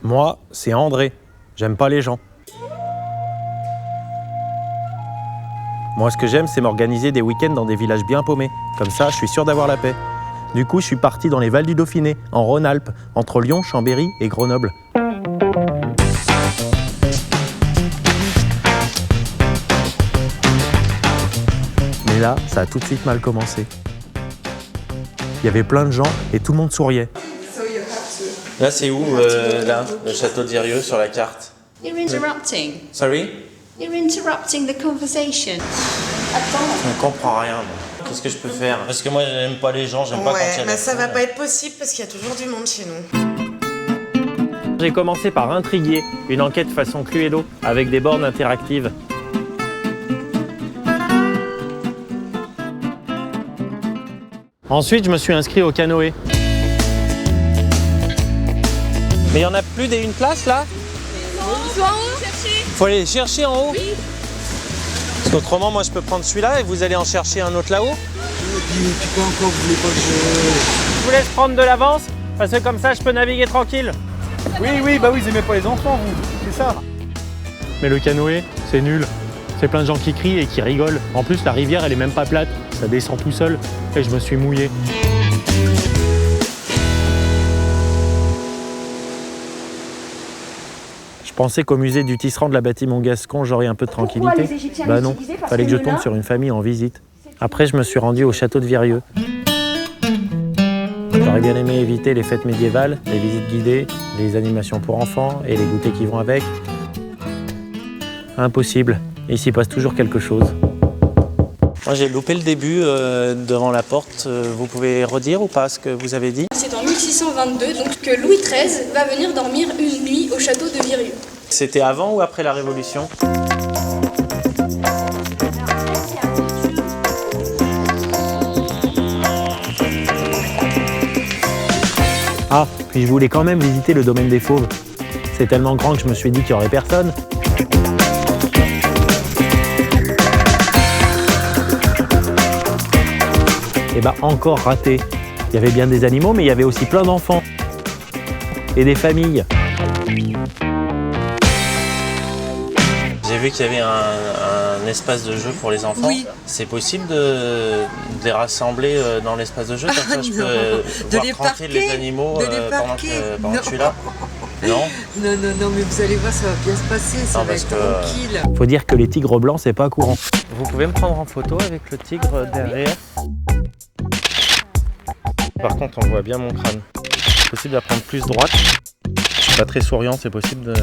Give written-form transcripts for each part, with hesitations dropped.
Moi, c'est André. J'aime pas les gens. Moi, ce que j'aime, c'est m'organiser des week-ends dans des villages bien paumés. Comme ça, je suis sûr d'avoir la paix. Du coup, je suis parti dans les Vals du Dauphiné, en Rhône-Alpes, entre Lyon, Chambéry et Grenoble. Mais là, ça a tout de suite mal commencé. Il y avait plein de gens et tout le monde souriait. Là, c'est où, là, le château de Virieu sur la carte? You're interrupting. Sorry? You're interrupting the conversation. Attends. Je ne comprends rien, moi. Qu'est-ce que je peux faire? Parce que moi, j'aime pas les gens, j'aime pas quand il y a mais la ça foule. va pas être possible parce qu'il y a toujours du monde chez nous. J'ai commencé par intriguer, une enquête façon Cluedo, avec des bornes interactives. Ensuite, je me suis inscrit au canoë. Mais il n'y en a plus d'une place là? Ils sont en haut, cherchez. Faut aller les chercher en haut? Oui. Parce qu'autrement, moi je peux prendre celui-là et vous allez en chercher un autre là-haut? Tu peux encore, vous voulez pas que je... Je vous laisse prendre de l'avance, parce que comme ça je peux naviguer tranquille. Oui, bah oui, vous aimez pas les enfants, vous, c'est ça. Mais le canoë, c'est nul. C'est plein de gens qui crient et qui rigolent. En plus, la rivière, elle est même pas plate. Ça descend tout seul et je me suis mouillé. Je pensais qu'au musée du Tisserand de la Bâtie-Montgascon, j'aurais un peu de tranquillité. Bah non, fallait que je tombe sur une famille en visite. Après, je me suis rendu au château de Virieu. J'aurais bien aimé éviter les fêtes médiévales, les visites guidées, les animations pour enfants et les goûters qui vont avec. Impossible, il s'y passe toujours quelque chose. Moi j'ai loupé le début devant la porte. Vous pouvez redire ou pas ce que vous avez dit? C'est en 1622 donc que Louis XIII va venir dormir une nuit au château de Virieu. C'était avant ou après la Révolution? Ah, puis je voulais quand même visiter le domaine des Fauves. C'est tellement grand que je me suis dit qu'il n'y aurait personne. Et bah encore raté. Il y avait bien des animaux, mais il y avait aussi plein d'enfants. Et des familles. J'ai vu qu'il y avait un espace de jeu pour les enfants. Oui. C'est possible de les rassembler dans l'espace de jeu? Comme ça, je non. peux De voir les tranquille parquer, les animaux de les pendant parquer. que je suis là. Non? Non, mais vous allez voir, ça va bien se passer, ça Non, va parce être que- tranquille. Faut dire que les tigres blancs, c'est pas courant. Vous pouvez me prendre en photo avec le tigre derrière? Par contre, on voit bien mon crâne. C'est possible de la prendre plus droite. Pas très souriant, c'est possible de...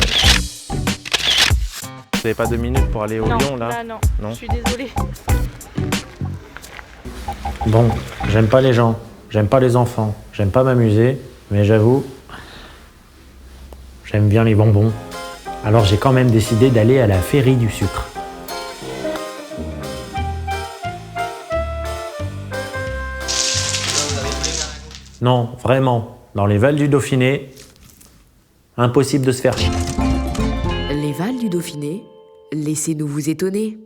Vous n'avez pas 2 minutes pour aller au lion là? Non, je suis désolée. Bon, j'aime pas les gens, j'aime pas les enfants, j'aime pas m'amuser, mais j'avoue, j'aime bien les bonbons. Alors j'ai quand même décidé d'aller à la Féerie du sucre. Non, vraiment, dans les Vals du Dauphiné, impossible de se faire chier. Les Vals du Dauphiné, laissez-nous vous étonner.